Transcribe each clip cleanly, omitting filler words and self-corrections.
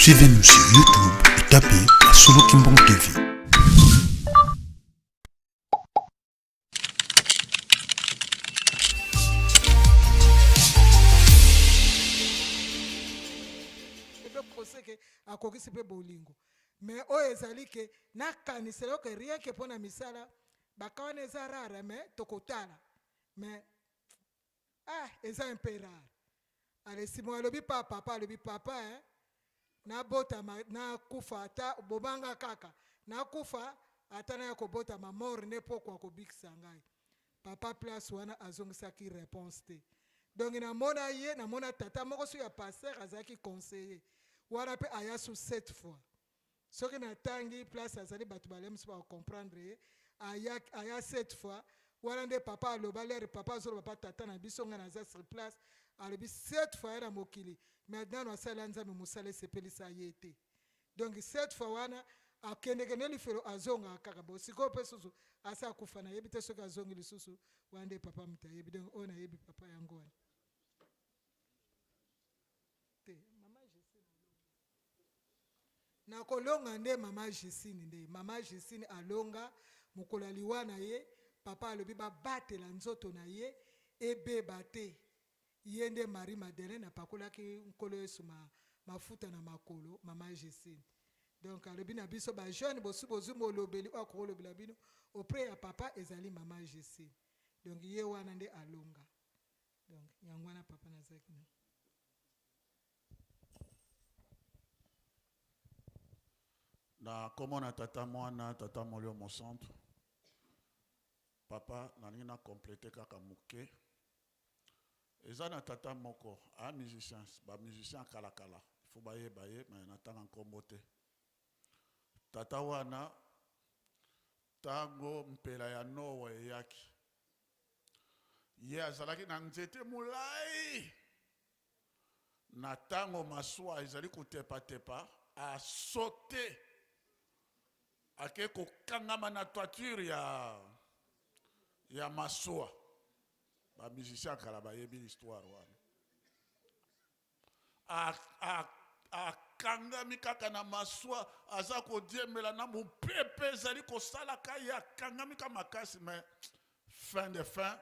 Suivez-nous sur YouTube et tapez Solo Kimbong TV. Akokisi pe bolingo mais oyo ezali ke nakanisela ke rien ke pona misala bakawana eza rare mais tokotala mais eza un peu rare. Ale simo alobi papa alobi papa na bota na kufa ata bobanga kaka na kufa ata na kobota ma mort ne pokwa ko bikisa ngai papa place wana azongisaki réponse te donc na mona ye na mona tata moko so ya pasteur azaki conseiller wana pe aya sous 7 fois soki na tangi place azali bato balemsi ba comprendre aya 7 fois wana nde papa aloba lere papa azolo papa tata na biso nga na za sur place alobi 7 fois era mokili maintenant no asala nzambe musale sepelisa ye te donc 7 fois wana akendekende lifelo azonga kaka bo siko pe susu asa kufa na yebi te soki azongi lisusu wana nde papa muta yebi donc ona yebi papa yango wana na kolonga nde mama Jesine nde mama Jesine alonga mokolo aliwa na ye papa alobi babatela nzoto na ye ebeba te ye nde Marie Madeleine apakolaki nkolo Yesu mafuta na makolo mama Jesine donc alobi na biso ba jeune bosu bozu molobeli akolobela bino auprès ya papa ezali mama Jesine donc ye wana nde alonga donc yango wana papa nazaki na na komona tata mwana tata molio mon centre papa nalingi na compléter kaka moke eza na tata moko a musicien ba musicien kala faut bayeba ye mais natanga nkombo te tata wana tango mpela ya Noa eyaki ye azalaki na nzete molai na tango masuwa ezali kotepa a sauté ake kokangama na toiture ya masuwa ba musicien kala bayebi l'histoire wana akangami kaka na masuwa aza kodiembela na mopepe ezali kosalaka ye akangami ka makasi mais fin de fin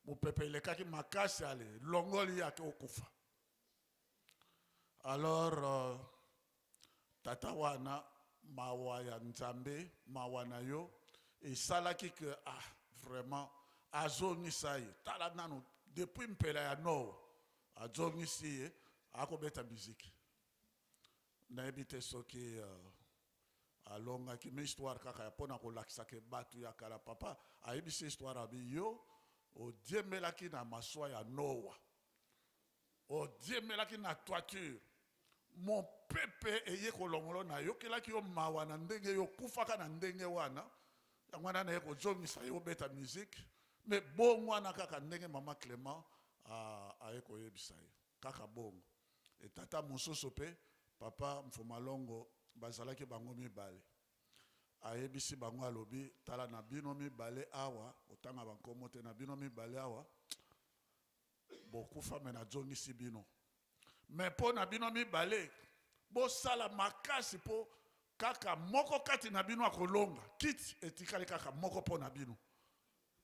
mopepe elekaki makasi ale longoli yake okufa alors tata wana mawa ya nzambe mawa na yo esalaki ke vraiment azongisa ye tala nano depuis mpela ya Noa azongisi ye akobeta musique nayebi te soki alongaki me histoire kaka ya mpona kolakisa ke bato ya kala papa ayebisi histoire abi yo odiemelaki na masuwa ya Noa odiemelaki na toiture mon pepe eye kolongolo na yokelaki yo mawa na ndenge yo kufaka na ndenge wana yango wana naye kozongisa yo beta musique mais bongo wana kaka ndenge mama Clément aye koyebisa ye kaka bongo et tata mosusu pe papa Mfumalongo bazalaki bango mibale ayebisi bango alobi tala na bino mibale awa otanga bankomo te na bino mibale awa bokufa me na zongisi bino mais po na bino mibale bo sala makasi po kaka moko kati na bino akolonga kiti etikali kaka moko po na bino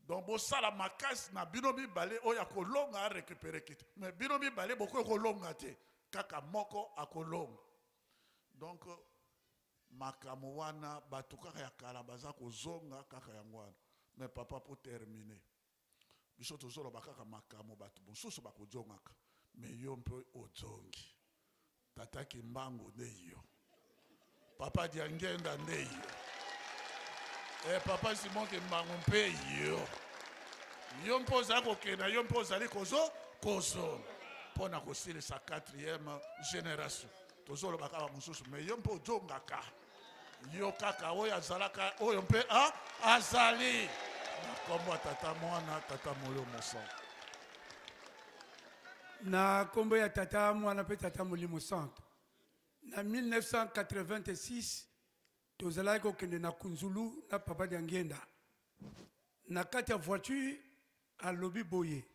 donc bo sala makasi na bino mibale oya kolonga a récupérer kiti mais bino mibale boko kolonga te kaka moko akolonga donc makamo wana bato kaka ya kala baza kozonga kaka yango wana mais papa pour terminer biso tozoloba kaka makamo bato mosusu bakozongaka mais yo mpe ozongi tata Kimbangu nde yo papa Diangenda nde yo papa Simon Kimbangu mpe yo mpe ozali kokenda yo mpe ozali kozonga mpona kosilisa 4e génération tozoloba kaka mosusu mais yo mpe ozongaka yo kaka oyo azalaka oyo mpe azali na kombo tata mwana tata molio mosantu na kombo ya tata mwana pe tata molimo centre na 1986 tozalaki kokende na Kunzulu na papa Diangenda na kati ya voiture alobi boye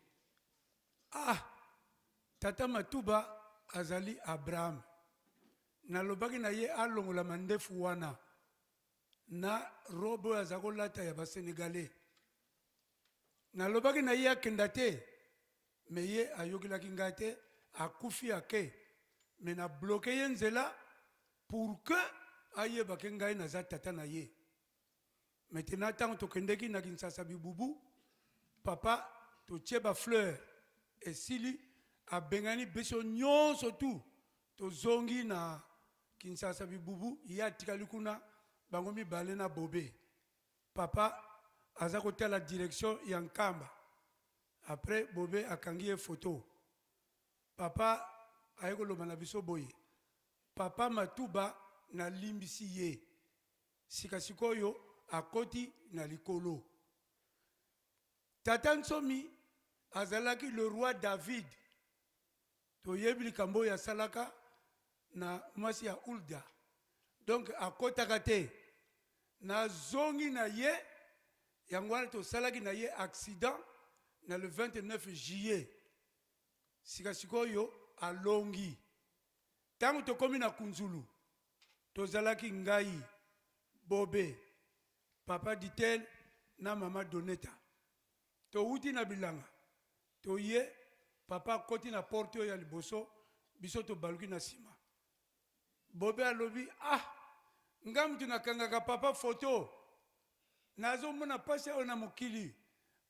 tata Matuba azali Abraham nalobaki na ye alongola mandefu wana na robe oyo aza kolata ya basénégalais. Nalobaki na ye akenda te, me ye ayokelaki ngai te, akufi ake, me na bloke ye nzela pour que ayebake ngai naza tata na ye. Maintenant ntango tokendeki na Kinshasa Bibubu, papa totie bafleur esili abengani biso nyonso tu tozongi na Kinshasa Bibubu, ye atikali kuna bango mibale na bobe. Papa aza kotala direction ya Nkamba. Après bobe akangi ye photo. Papa ayekoloba na biso boye. Papa Matuba na limbisi ye. Sikasikoyo akoti na likolo. Tata Nsomi azalaki le roi David. Toyebi likambo ya salaka na mwasi ya Ulda. Donc akotaka te. Na zongi na ye, yangwana to salaki na ye accident na le 29 juillet. Sikasikoyo alongi. Tangu tokomi na Kunzulu, tozalaki ngai, bobe, papa Ditel na mama Doneta. To uti na bilanga. To ye, papa koti na porte ya liboso, biso to baluki na sima. Bobe alobi, ngam tu nakangaka papa photo. Nazo mona pasi ona mokili.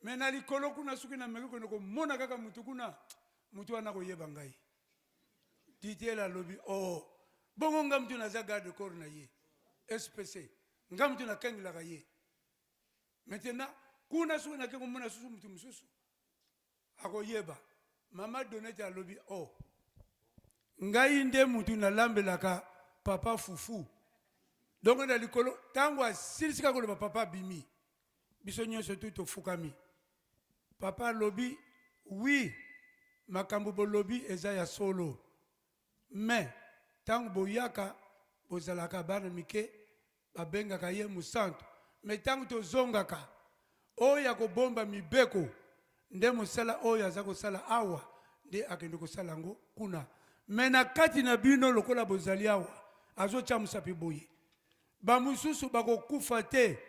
Mena likolo kuna suki na meki kono ko mona kaka mutu kuna. Mutu wana ko yeba ngai. Ditel alobi, bongo ngam tu naza garde corps na ye. SPC. Ngam tu nakangilaka ye. Maintenant, kuna suki na keko mona susu mutu mususu. Ako yeba. Mama Donete alobi, ngai nde mutu na lambelaka papa fufu. Donc na likolo tango asilisika koloba papa bimi. Biso nyonso tu tofukami. Papa lobi, oui, makambo bolobi eza ya solo. Mais tango boyaka bozalaka bana mike babengaka ye musantu. Mais tango tozongaka oya kobomba mibeko nde mosala oya aza kosala awa nde akende kosala ngo kuna. Mais na kati na bino lokola bozali awa azotia musapi boye. Ba mususu bakokufa te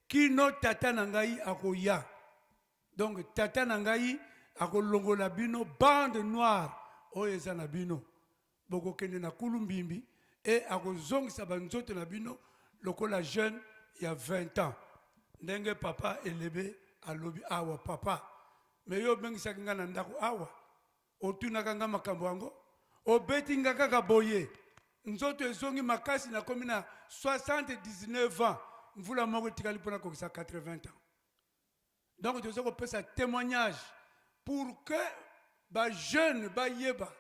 kino tata na ngai akoya. Donc tata na ngai akolongola bino bande noire oyo eza na bino. Bokokende na kulumbimbi e akozongisa banzoto na bino lokola jeune ya 20 ans. Ndenge papa elebe alobi awa papa. Me yo bengisaki nga na ndako awa. Otunaka nga makambo yango. Obeti nga kaka boye. Nzoto ezongi makasi na komi na 79 ans. Mvula moko tikali pona kokisa 80 ans. Donc tu as fait un témoignage pour que les jeunes yeba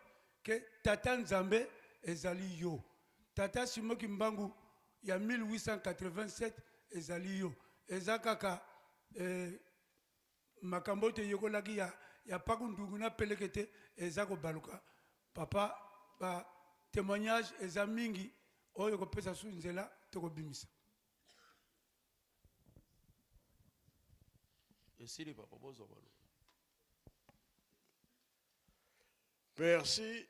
que Tata Nzambe ezali yo. Tata Simoki Mbangu il y a 1887 ezali yo. Ezakaka makambo te yokolaki ya pakundugu na pelekete ezako baluka. Papa ba témoignage ezamingi oyo ko pesa su nzela to ko bimisa. Merci.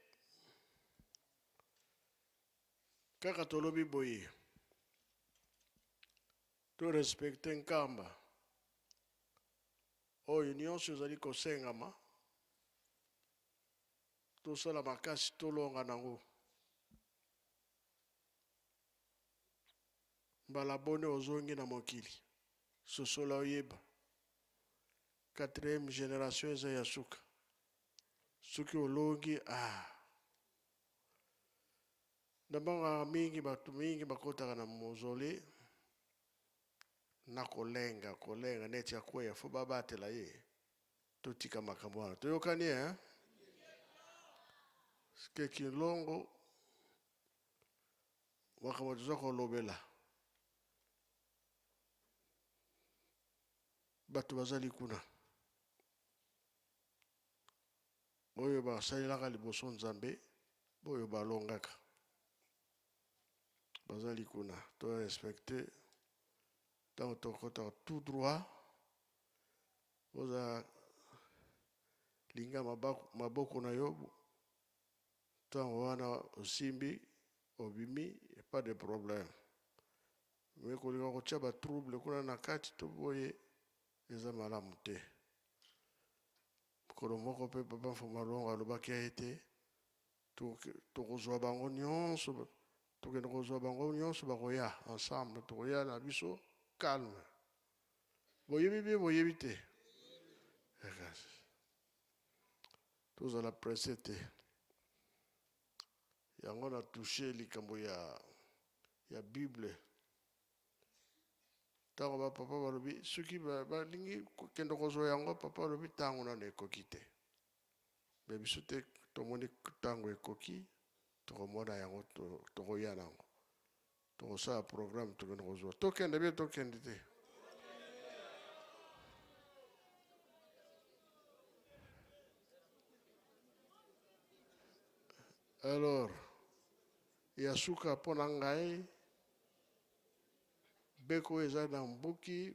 Kaka tolobi boye. To respecte Nkamba. Oyo nyonso ezali kosengama. Tosala makasi tolonga nango. Mbala bone ozongi na mokili. Sosola oyeba. 4e génération eza ya suka. Suki olongi Ndabanga mingi batu mingi bakotaka na mozole na kolenga neti ya kweya fo babatela ye. Totika makambo wana. Toyokani Ske Kilongo makambo tuzako lobela. Batu bazali kuna. Boyo ba salilaka liboso Nzambe, boyo ba longaka. Bazali kuna, to respecter, tant tokota tout droit. Oza linga maboko na yo, tant wana osimbi, obimi pas de problème me kolinga kotia batrouble kuna na kati to boye eza malamu te mokolo moko mpe papa mfuma longo alobaki ete tokozwa bango nyonso tokende kozwa bango nyonso bakoya ensemble tokoya na biso calme boyebi bie boyebi te tozala presse te yango na touche likambo ya bible ntango bapapa balobi soki balingi kokende kozwa yango papa balobi ntango nano ekoki te me biso te tomoni ntango ekoki tokomona yango tokoya nango tokosala programme tokende kozwa tokende bie tokende te alors ya suka mpo na ngai beko eza na mbuki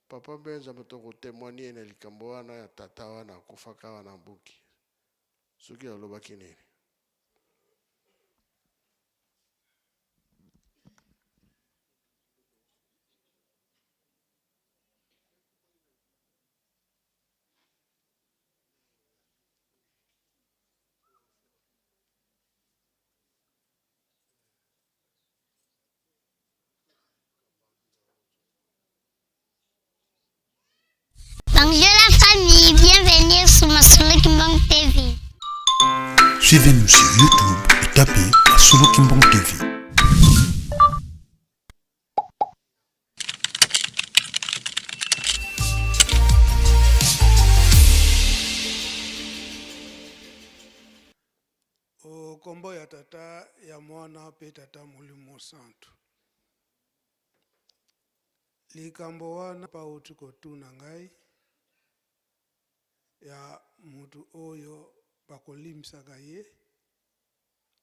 papa mpe nzambe tokotemoigne na likambo wana ya tata wana akufaka wana mbuki soki alobaki nini Bonjour la famille, bienvenue sur Masolo Kimbang TV. Suivez-nous sur YouTube et tapez Masolo Kimbang TV. Kombo ya tata ya mwana pe tata Molimo Santo. Likambo wana pauti kotuna ngai ya mutu oyo bakolimisaka ye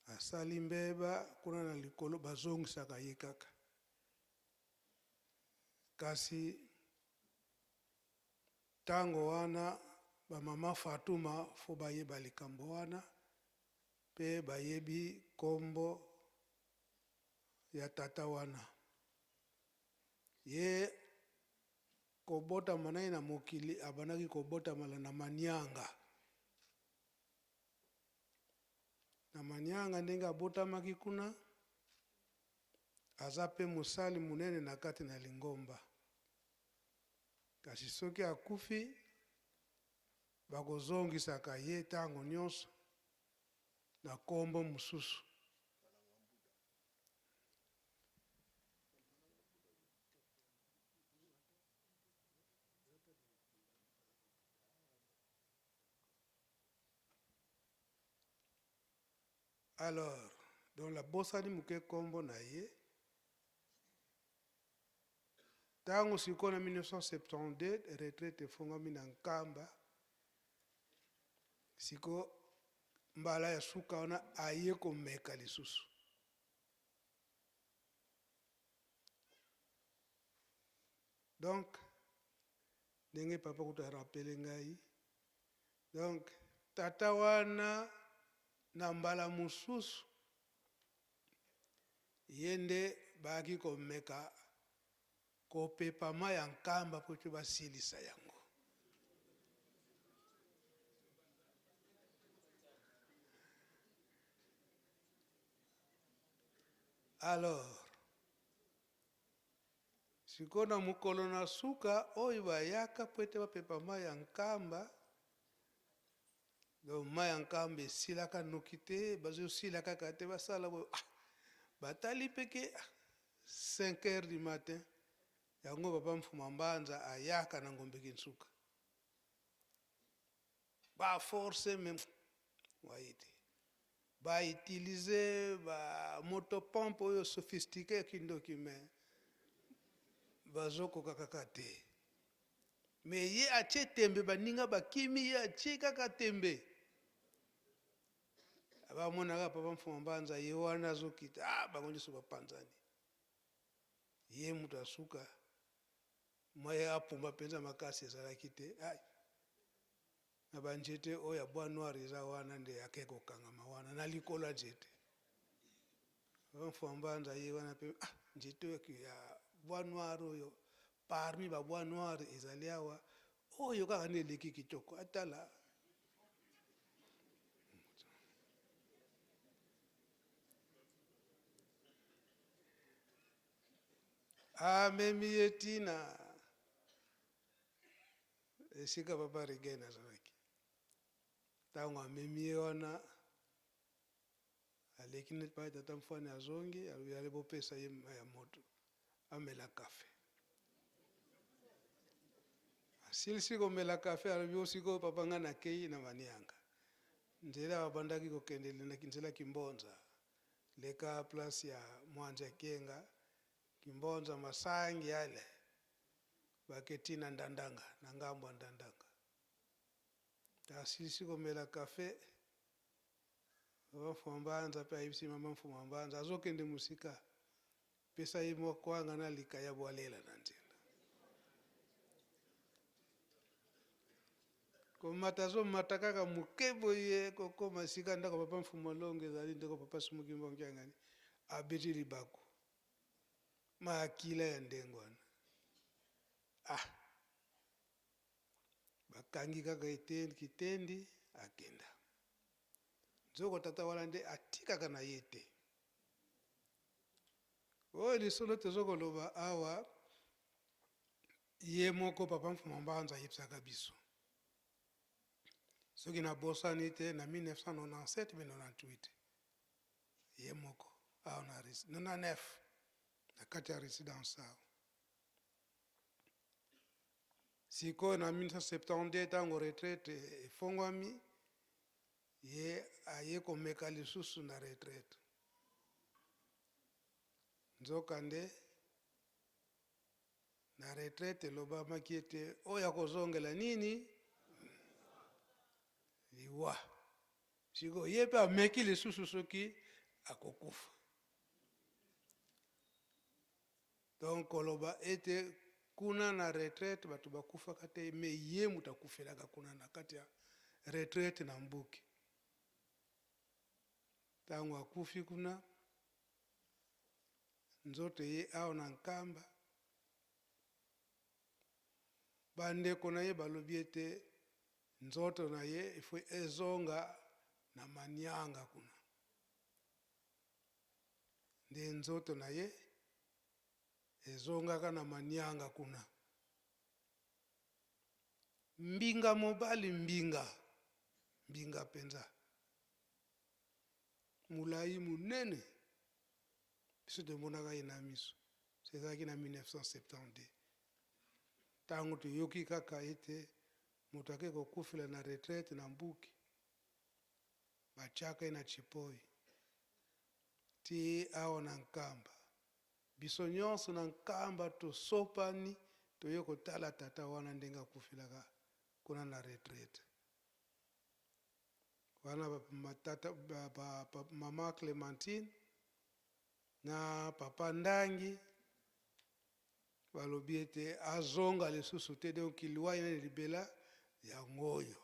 asali mbeba kuna na likolo bazongisaka ye kaka kasi tango wana bamama Fatuma fo bayeba likambo wana pe bayebi kombo ya tata wana ye kobota manai na mokili abanaki kobota mala na manyanga ndenge abotamaki kuna aza pe mosali munene na kati na lingomba kasi soki akufi bakozongisaka ye ntango nyonso na kombo mosusu alors donc la bosani muke kombo na ye ntango sikoyo na 1972 retraite efongami na Nkamba siko mbala ya suka wana aye komeka lisusu donc ndenge papa kuta rappele ngai donc tata wana na mbala mosusu ye nde baki komeka kopepa mai ya Nkamba po ete basilisa yango alors sikoyo na mokolo na suka oyo bayaka po ete bapepa mai ya Nkamba donc mai ya Nkamba esilaka noki te bazosila kaka te basala batali peke 5 heures du matin yango papa Mfuma Mbanza ayaka na Ngombe Kinsuka baforce même wayite bautilize bamotopompe oyo sophistiqué kindoki me bazokoka kaka te me ye atie tembe baninga bakimi ye atie kaka tembe abamonaka papa Mfuma Mbanza ye wana azokita bango nyonso bapanzani ye mutu asuka mai apumba mpenza makasi ezalaki te na banzete oyo ya bois noir eza wana nde ake kokangama wana na likolo ya nzete bamfambanza ye wana pe njito ya bois noir oyo parmi ba bois noir ezali awa oyo kaka nde eleki kitoko atala amemi ye tina esika papa Regain azalaki ntango amemi ye wana aleki neti pa tata mfwani azongi ali bopesa ye ya moto amela kafe asilisi komela kafe alobi osikoyo papa nga nakei na manianga nzela babandaki kokende nzela Kimbonza leka place ya Mwanja Kienga Kimbonza masangi yale baketi na Ndandanga na ngambo ya Ndandanga asilisi komela kafe bafambanza pe ayibisi mama mfumambanza azokende musika pesa ye mokwanga na likaya bwalela na nzela komata azomata kaka mokebo ye kokoma sika ndako papa Mfumalongo ezali ndeko papa Sumuki Mbongo yangani abeti libaku makila ya ndenge wana bakangi kaka kitendi akenda nzoko tata wana nde atikaka na ye te oyo lisolo tozokoloba awa ye moko papa Mfumambanza ayebisaka biso soki nabosani te na 1997-98 ye moko awa na 99 na kati ya résidence awa sikoyo na 1972 ntango retraite efongwami ye aye komeka lisusu na retraite nzokande na retraite elobamaki ete oyo akozongela nini liwa sikoyo ye mpe ameki lisusu soki akokufa donc koloba ete kuna na retraite bato bakufaka te me ye mutu akufelaka kuna na kati ya retraite na mbuki ntango akufi kuna nzoto ye awa na nkamba bandeko na ye balobi ete nzoto na ye ifo ezonga na manianga kuna nde nzoto na ye ezongaka na manianga kuna mbinga mobali mbinga penza mulai munene biso tomonaka ye na miso ezalaki na 1972 ntango toyoki kaka ete moto ake kokufela na retraite na mbuki batiaka ye na Chipoi ti awa na nkamba biso nyonso na nkamba tosopani toye kotala tata wana ndenge akufelaka kuna na retraite wana mama Clémentine na papa Ndangi balobi ete azonga lisusu te donc liwai nani libela yango oyo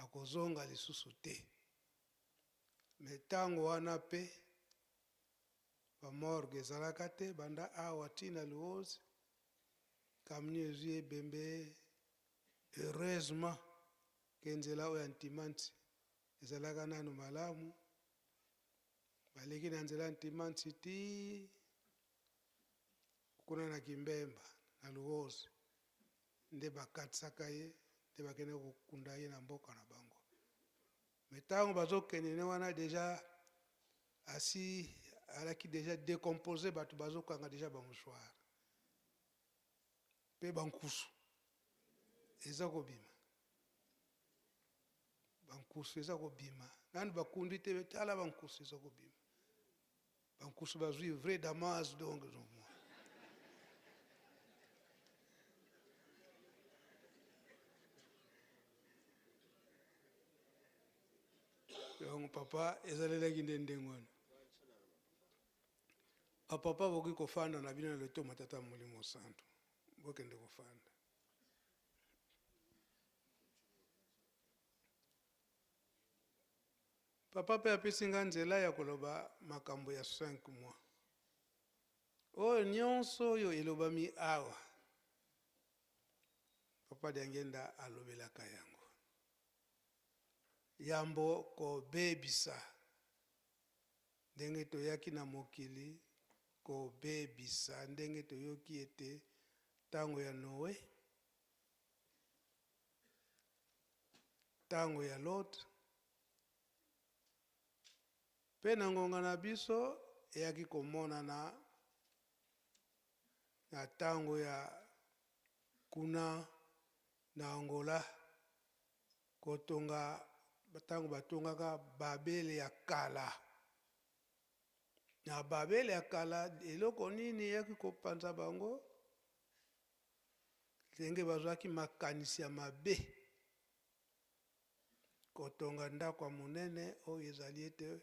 akozonga lisusu te me ntango wana mpe bamorgue ezalaka te banda awa ntina Luozi kamini ezwi ebembe heureusement ke nzela oyo ya Ntimanti ezalaka nanu malamu baleki na nzela Ntimanti ti kuna na Kimbemba na Luozi nde bakatisaka ye nde bakende kokunda ye na mboka na bango me ntango bazokende ne wana deja asi alaki deja décomposé bato bazokanga deja bamouchoir mpe bankusu eza kobima bankusu eza kobima nani bakundi te tala bankusu eza kobima bankusu bazwi vrai damas donc donc papa ezalelaki nde ndenge wana bapapa boki kofanda na bino na leto matata Molimo Santo bokende kofanda papa pe apesinga nzela ya koloba makambo ya 5 mois oyo nyonso oyo elobami awa papa Diangenda alobelaka yango yambo kobebisa ndenge toyaki na mokili kobebisa ndenge toyoki ete tango ya Noe tango ya Lot pe na ngonga na biso eyaki komonana na tango ya kuna na Angola kotonga tango batongaka Babele ya kala na Babele ya kala eloko nini eyaki kopanza bango ndenge bazwaki makanisi ya mabe kotonga ndako ya monene oyo ezali ete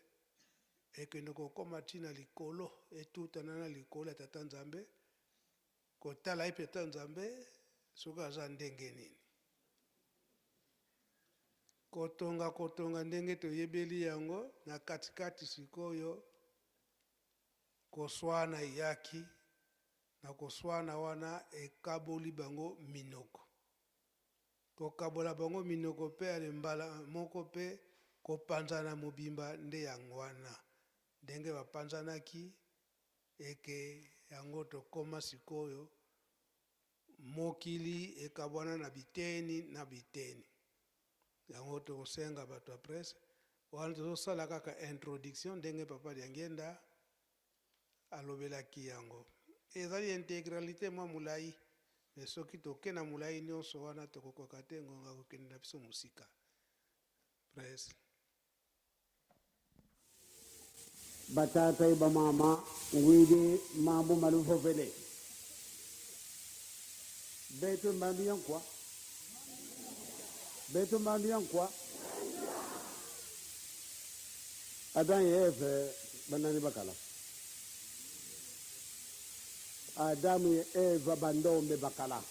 ekende kokoma ntina likolo etutana na likolo ya Tata Nzambe kotala ye Tata Nzambe soki aza ndenge nini kotonga ndenge toyebeli yango na katikati sikoyo koswana yaki na koswana wana ekaboli bango minoko kokabola bango minoko pe alembala moko pe kopanzana mobimba nde yango wana ndenge bapanzanaki eke yango tokoma sikoyo mokili ekabwana na biteni na biteni yango tokosenga bato ya presse wana tozosala kaka introduction ndenge papa Diangenda alobelaki yango ezali integralité mwa mulai me soki toke na mulai nyonso wana tokokoka te ngonga kokende na biso mosika presse batata iba mama ngwidi mambo malufo fele beto mbandu yankwa adan yefe banani bakala Adamu ya Eva bandombe bakala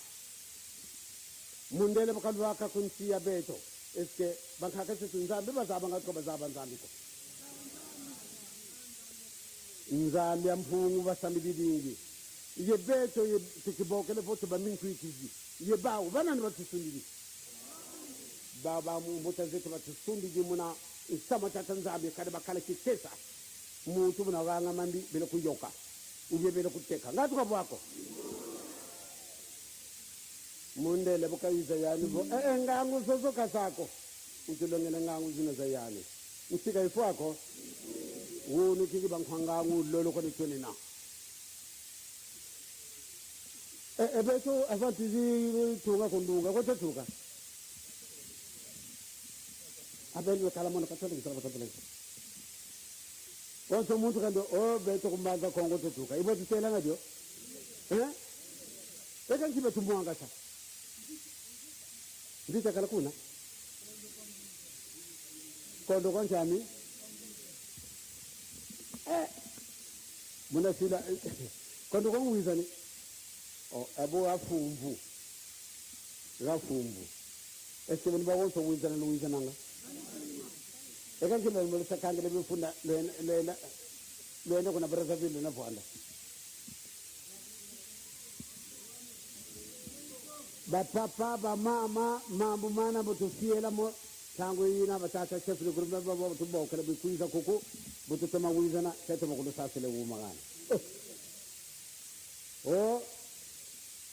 mundele bakalwaka kuntia beto eske bankaka se Nzambe bazaba ngatko bazaba Nzambe ko Nzambe ampungu basambi bidingi ye beto ye tikibokele foto baminku ikiji ye bawo banani batusundiri baba mu mutazeto batusundiri muna isama Tata Nzambe kada bakala kitesa muntu muna wanga mandi bele kuyoka ujebele kuteka ngati kwa bwako mundele bukayiza yani bo ngangu sosoka sako utulongele ngangu zina za yani usika ifwako wonu kiki bankangangu lolo ko nitoni na ebeto afantizi tunga kundunga ko tuka abelwe kala mona katolika katolika Onto muntu kando beto kumbaga kongo tutuka ibo tutela ngadio eka nkibe tumwanga sa ndita kala kuna kondo kwa nchami muna sila kondo kwa mwizani abo afumbu eske muni ba wonso mwizana nga eka nkibe mwele sakangele mfunda lena kuna baraka vile na fuanda bapapa bamama mambo mana botufiela mo tango yina batata chef le groupe baba tuboka le bikuiza koko botutema wizana tete makulo sasele wumagana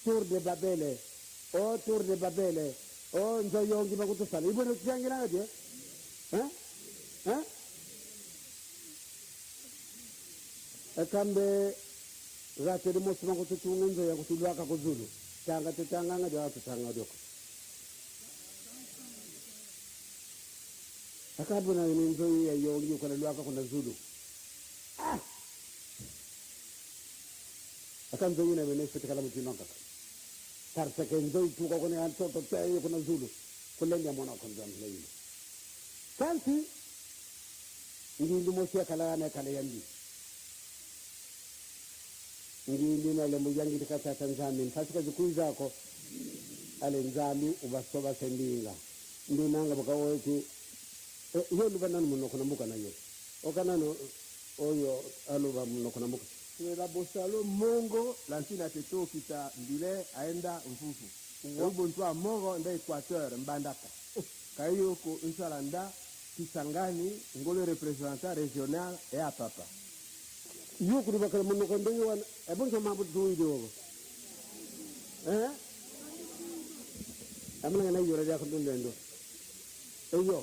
tour de babele nzo yongi bakutufala ibona kuyangira ngadi akambe rate de mosima kututunga nzo ya kutulwaka kuzulu tanga tutanga ngadi atutanga doko akabuna ni nzo ya yongi kwa lwaka kuna zulu akambe yina benefit kala mtinonga tarsa kenzo ituka kuna antoto tayo kuna zulu kulenya mwana kwa nzambe yini kanti ngindi mosia kala na kala yandi ngindi na le mujangi kata Tanzania mpasika zikuiza ko ale nzami ubasoba sendinga ndinanga bakawoki yo luba nanu munoko namuka na yo okanano oyo aloba munoko namuka la bosalo mongo lantina teto kita mbile aenda mfufu ubuntu a mongo nda Equateur mbandaka kayo ko insalanda Kisangani ngolo représentant régional et à papa yo kuliba kala munoko ndonyo wana ebonso mambo tuido amna na yora ya kundendo eyo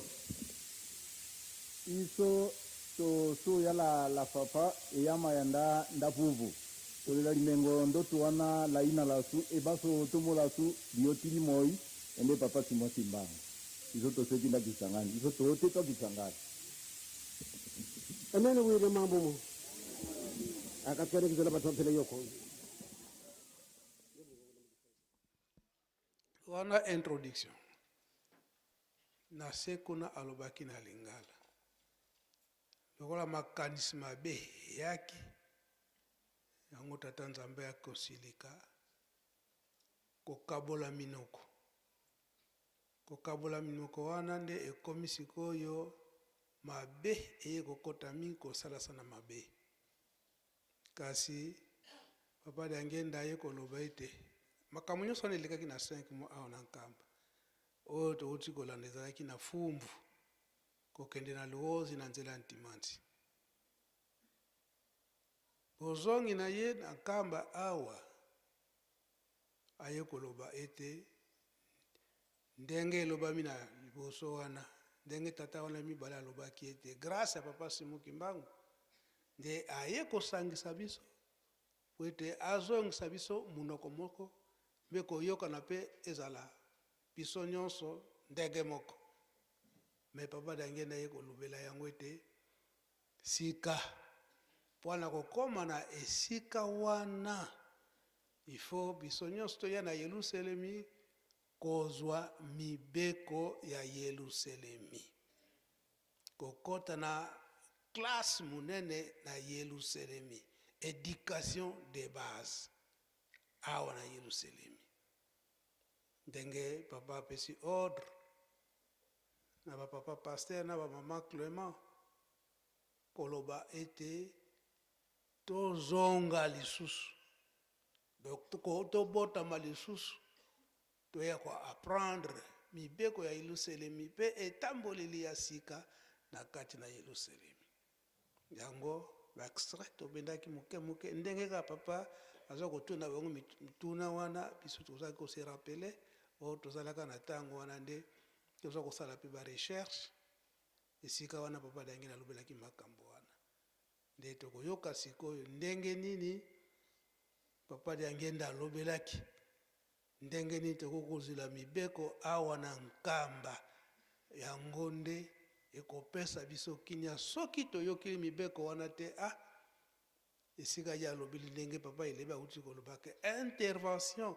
iso so ya la papa yama yanda ndapuvu tolela limengo ndo tuwana la ina la su e baso tomo la su biotili moi ende papa simo simbang iso to seki nda Kisangani iso to te to Kisangani amene wile mambo mo akakere kizela batopele yoko wana introduction na sekuna alobaki na lingala lokola makanisi mabe yaki yango tata nzambe akosilika kokabola minoko wana nde ekomi sikoyo mabe eye kokota mingi kosalasa na mabe kasi papa de Angenda ye koloba ete makambo nyonso wana elekaki na 5 mois awa na nkamba oyo touti kolanda ezalaki na fumbu kokende na luozi na nzela ya ntimanzi bozongi na ye na nkamba awa aye koloba ete ndenge elobami na liboso wana ndenge tata wana mibale alobaki ete grâce ya papa Simo Kimbangu nde aye kosangisa biso po ete azongisa biso munoko moko mpe koyokana mpe ezala biso nyonso ndenge moko me papa de Angenda ye kolobela yango ete sika mpona kokoma na esika wana ifo biso nyonso toya na Yelusalemi kozwa mibeko ya Yelusalemi kokota na classe munene na Yelusalemi éducation de base awa na Yelusalemi ndenge papa apesi ordre na bapapa pasteur na bamama Clément koloba ete tozonga lisusu tobotama lisusu toya koapprendre mibeko ya Yelusalemi mpe etamboleli ya sika na kati na Yelusalemi yango baextrait tobendaki moke ndenge ka papa aza kotuna bango mituna wana biso tozalaki kose rappele oyo tozalaka na ntango wana nde toza kosala mpe barecherche esika wana papa de Angenda alobelaki makambo wana nde tokoyoka sikoyo ndenge nini papa de Angenda alobelaki ndenge nini tokokozela mibeko awa na nkamba yango nde ekopesa biso kinya soki toyokeli mibeko wana te esika ye alobeli ndenge papa elebi auti kolobaka intervention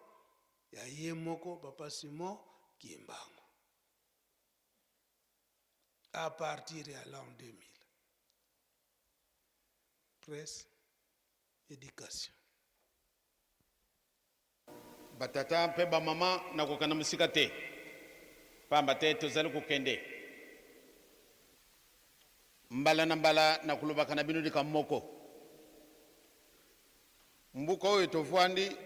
ya ye moko papa Simo Kimbangu à partir ya l'an 2000 presse éducation batata mpe bamama nakokana mosika te pamba te tozali kokende mbala na mbala na kulobaka na bino lika moko mbuka oyo tovwandi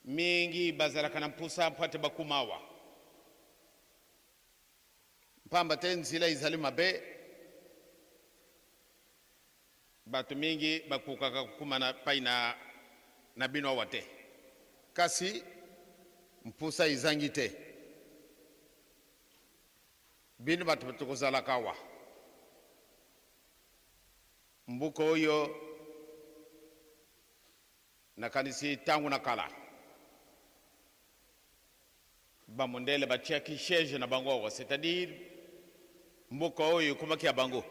mingi bazalaka na mpusa mpo ate bakumawa pamba te nzela ezali mabe bato mingi bakokaka kukumana pai na bino awa te kasi mpusa ezangi te bino bato tokozalaka awa mbuka oyo nakanisi ntango na kala bamondele batiaki siège na bango awa c'est-à-dire mboka oyo ekomaki ya bango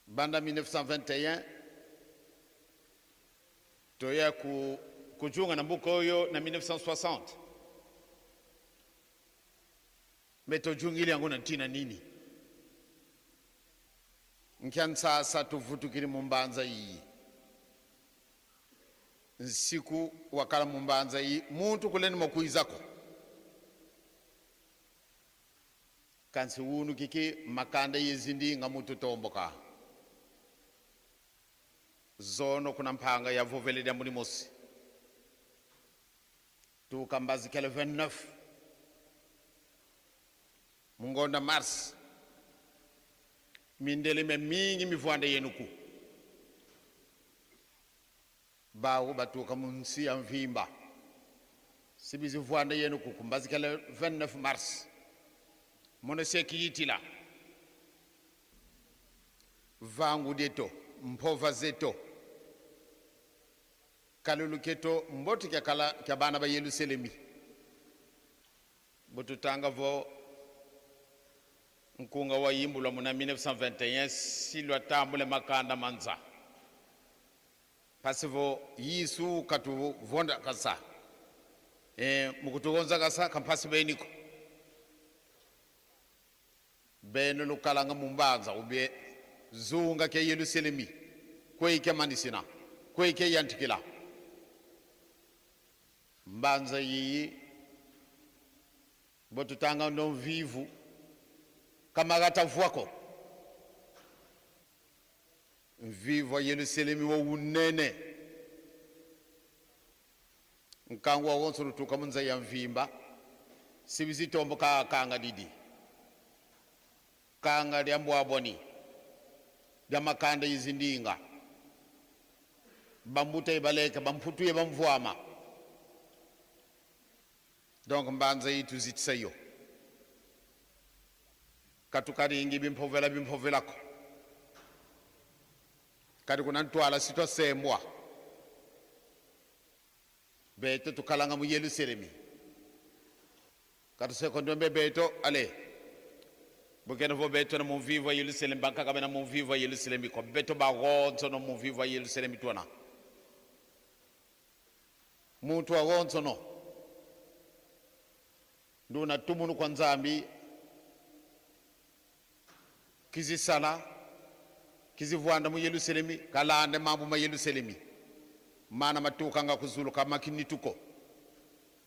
banda 1921 toya kujunga na mboka oyo na 1960 me tojungili yango na ntina nini nkiansasa tovutukili mumbanza iyi nsiku wakala mumbanza iyi muntu kuleni makuizako kansi wunu kiki makanda yezindi nga mutu tomboka zono kuna mpanga ya vovele dia mulimosi tu kambazi kele 29 mungonda mars mindele me mingi mivwande yenuku bawo batuka munsi ya mvimba sibizi vwande yenuku kumbazi kele 29 mars mone seki yitila vangu deto mpova zeto kaluluketo mboti kya bana ba Yerusalemi botutanga vo nkunga wa yimbulwa muna 1921 silwa tambule makanda manza pasivo yisu katu vonda kasa mukutugonza kasa kampasi beniko beno lukalanga mumbanza ubye zunga ke Yerusalemi kweke manisina kweke yantikila mbanza yi botutanga ndo vivu kama gatavuako vivu wa Yerusalemi wa unene nkangu wa wonso lutuka munza ya mvimba sibizitombo kanga didi kanga lya mbwaboni lya makanda yizindinga bambuta ibaleka bamputuye bamvwama donc mbanza yitu zitsayo katukaringi bimpovelako kadi kuna ntwala sitwa sembwa beto tukalanga mu Yerusalemi katu sekondombe beto ale bukena vo beto na mu viva Yerusalemi banka kabena mu viva Yerusalemi ko beto ba gonzo no mu viva Yerusalemi tona muntu wa gonzo no nduna tumunu kwa nzambi kizisala kizivwanda mu Yerusalemi kalande mambo ma Yerusalemi mana matuka nga kuzulu kama kinituko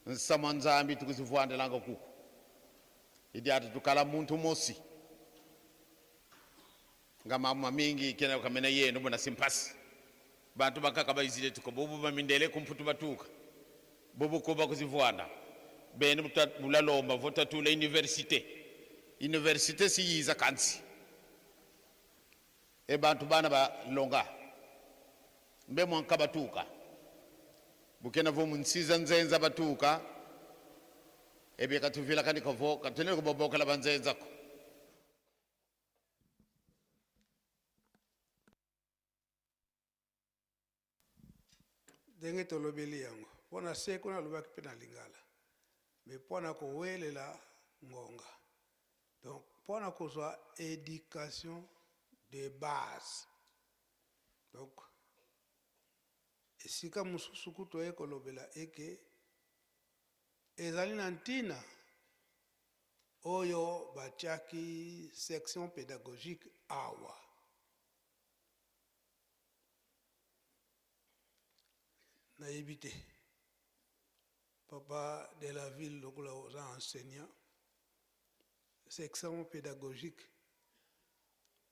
nsama nzambi tukuzivwanda langa kuko idi ati tukala muntu mosi nga mambo mingi kena kamena yenu bona simpasi bantu bakaka bayizile tuko bobu bamindele kumputu batuka bobu kuba kuzivwanda bene bulalomba vota tula universite si yiza kansi e bantu bana ba longa mbe mwanka batuka bukena vo munsiza nzenza batuka ebe katuvila kandi kavo katene ko boboka la banzenza ko denge tolobeli yango pona seko na lobaki pena lingala mais pona ko welela ngonga donc pona ko soit éducation de base donc esika mususu kuto ekolobela eke ezali na ntina oyo batiaki section pédagogique awa nayebi te papa de la ville lokola oza enseignant section pédagogique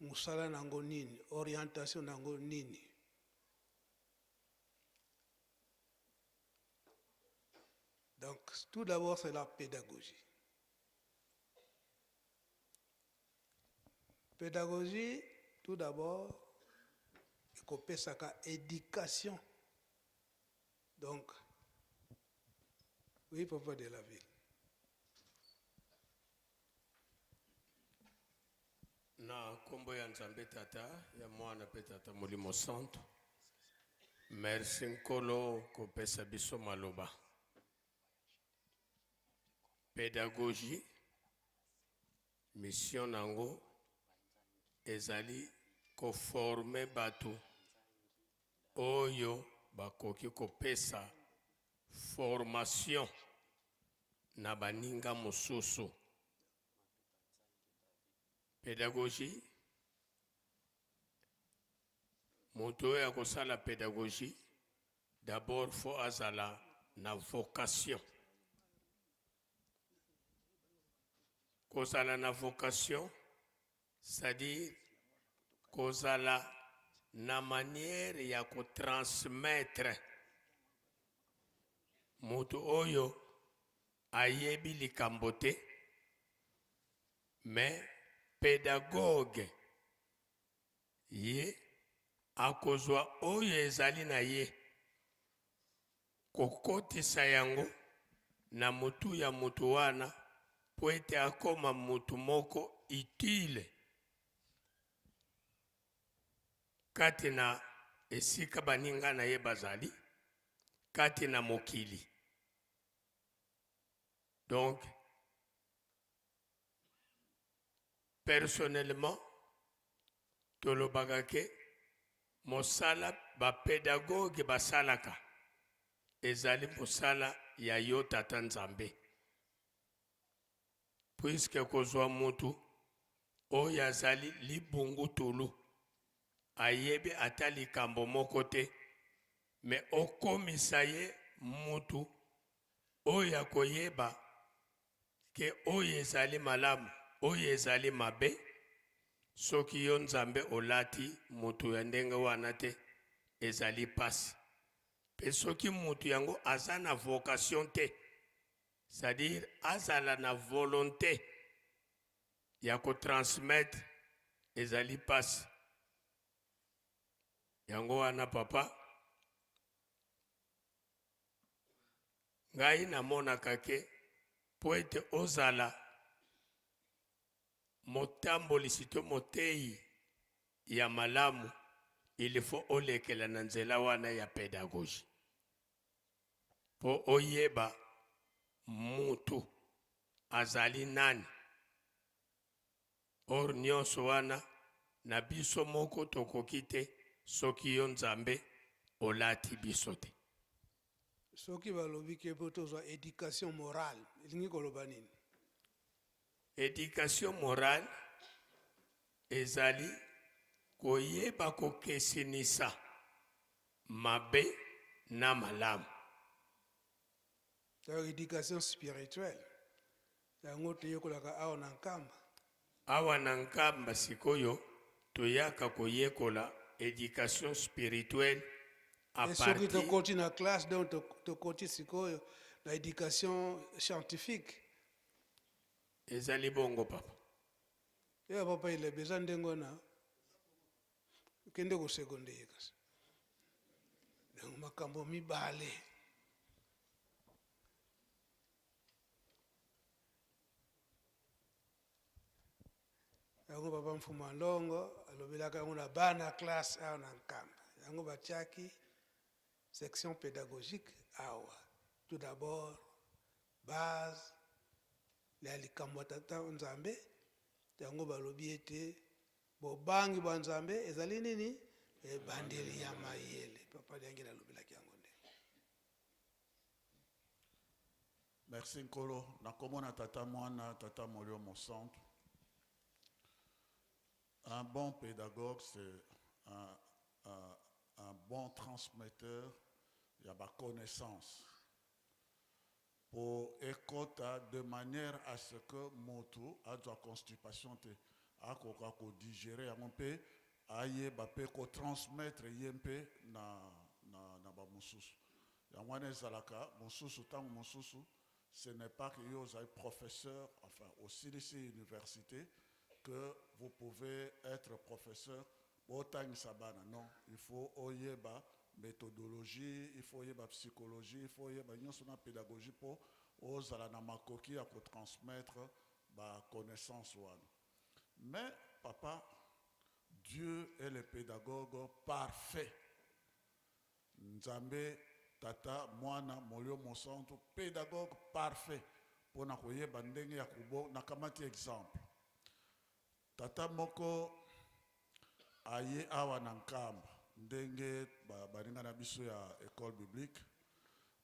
musala nango nini orientation nango nini donc tout d'abord c'est la pédagogie tout d'abord ekopesaka éducation donc oui papa de la ville na kombo ya nzambe tata ya mwana pe tata molimo santo merci nkolo kopesa biso maloba pédagogie mission nango ezali koforme bato oyo bakoki kopesa formation na baninga mosusu pédagogie moto oyo akosala pédagogie d'abord faut azala na vocation kozala na vocation, c'est-à-dire kozala na manière ya kotransmettre moto oyo ayebi likambo te, mais pédagogue ye akozwa oyo ezali na ye kokotisa yango na mutu ya mutu wana po ete akoma mutu moko utile kati na esika baninga na ye bazali, kati na mokili. Donc, personnellement, tolobaka ke mosala ba pédagogue basalaka ezali mosala ya yo tata Nzambe. Puisque kozwa mutu oyo azali libungu tulu ayebi ata likambo moko te, me okomisa ye mutu oyo akoyeba ke oyo ezali malamu, oyo ezali mabe. Soki yo Nzambe olati mutu ya ndenge wana te, ezali pasi. Pe soki mutu yango aza na vocation te, c'est-à-dire azala na volonté ya kotransmettre, ezali pasi. Yango wana papa, ngai namonaka ke po ete ozala motamboli to motei ya malamu, il faut olekela na nzela wana ya pédagogie po oyeba mutu azali nani. Or nyonso wana na biso moko tokoki te soki yo Nzambe olati biso te. Soki balobi ke po tozwa éducation morale, elingi koloba nini? Éducation morale ezali koyeba kokesinisa mabe na malamu. Éducation spirituelle, yango toyekolaka awa na nkamba. Awa na nkamba sikoyo toyaka koyekola éducation spirituelle à Et soki partir tokoti na classe, donc tokoti sikoyo na éducation scientifique. ezali bongo papa. Ya papa ile beza ndengo na kende ko secondaire kasi. Donc makambo mibale. Yango papa mfuma ndongo alobelaka yango na bana classe awa na nkamba. Yango batiaki section pédagogique awa. Tout d'abord base la likambo tata Nzambe, yango balobi ete bobangi bwa Nzambe ezali nini? Bandeli ya mayele. Papa yangi alobelaki yango nde. Merci Nkolo. Nakomona tata mwana, tata Molio Mosantu. Un bon pédagogue, c'est un bon transmetteur, il y a ma connaissance. Pour écouter de manière à ce que moto a de constipation te a ko digérer a peu aye ba pe ko transmettre yempe na ba mususu ya mwana zalaka mususu tango mususu ce n'est pas que vous êtes professeur, enfin aussi ici université, que vous pouvez être professeur autant sabana. Non, il faut oyeba méthodologie, il faut oyeba psychologie, il faut oyeba nyosona pédagogie pour aux alana makoki à transmettre ba connaissance wana. Mais papa, Dieu est le pédagogue parfait. Nzambe tata mwana molio mosantu pédagogue parfait pour na koyeba ndenge ya kubo na kamati exemple. Tata moko aye awa na nkamba ndenge baninga na biso ya école biblique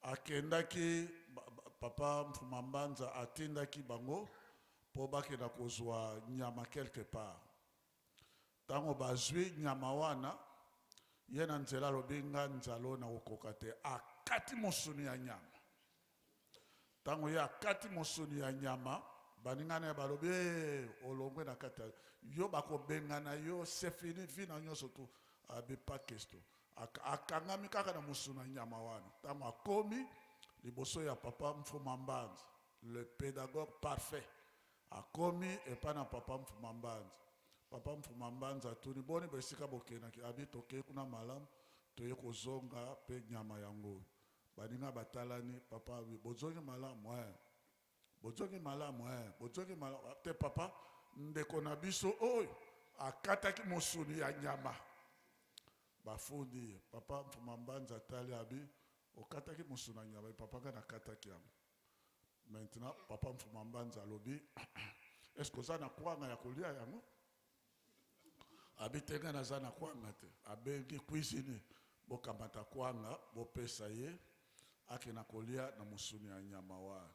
akendaki papa mfumambanza atindaki bango po bakenda kozwa nyama quelque part. Tango bazwi nyama wana yena nzela lobinga nzalo na okoka te akati mosuni ya nyama. Tango ya akati mosuni ya nyama baningana balobi olongwe na kata yo bakobengana yo c'est fini vina nyonso tu abi pas question akangami kaka na musuna nyama wana tango akomi liboso ya papa Mfuma Mbanza le pédagogue parfait akomi epa na papa Mfuma Mbanza papa Mfuma Mbanza tuni boni besika bokenaki abi toke kuna malamu toye kozonga pe nyama yango baninga batalani papa abi bozongi malamu bozongi malamu bozongi malamu te papa ndeko na biso oyo akataki mosuni ya nyama bafundi papa Mfuma Mbanza tali abi okataki mosuni ya nyama papa nga nakataki yango maintenant papa Mfuma Mbanza alobi est-ce que oza na kwanga ya kolia yango abi te nga naza na kwanga te abengi cuisine bokamata kwanga bopesa ye akena kolia na mosuni ya nyama wana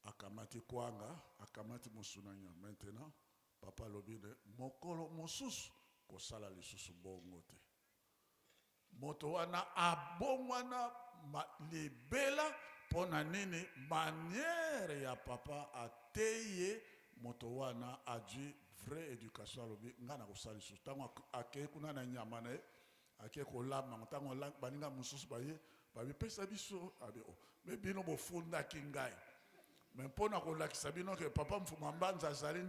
akamati kwanga akamati mosuni ya nyama maintenant papa alobi ne mokolo mosusu kosala lisusu bongo te moto wana abongwana libela pona nini manière ya papa ateye moto wana adwi vraie éducation alobi nga na kosala lisusu ntango akei kuna na nyama na ye akei kolamba ntango baninga mosusu baye babipesa biso abi me bino bofundaki ngai me mpona kolakisa bino ke papa Mfuma Mbanza azali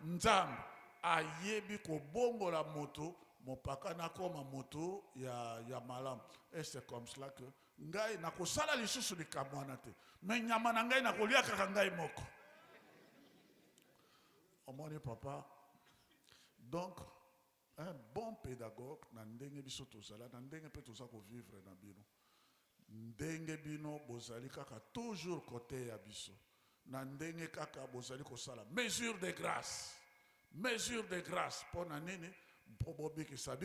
nzambe ayebi kobongola moto mopaka nakoma moto ya malamu et c'est comme cela que ngai nakosala lisusu likambo wana te me nyama na ngai nakolia kaka ngai moko omoni papa donc un bon pédagogue na ndenge biso tozala na ndenge mpe toza kovivre na bino ndenge bino bozali kaka toujours côté ya biso na ndenge kaka bozali kosala mesure de grâce pona nini mpo bobikisa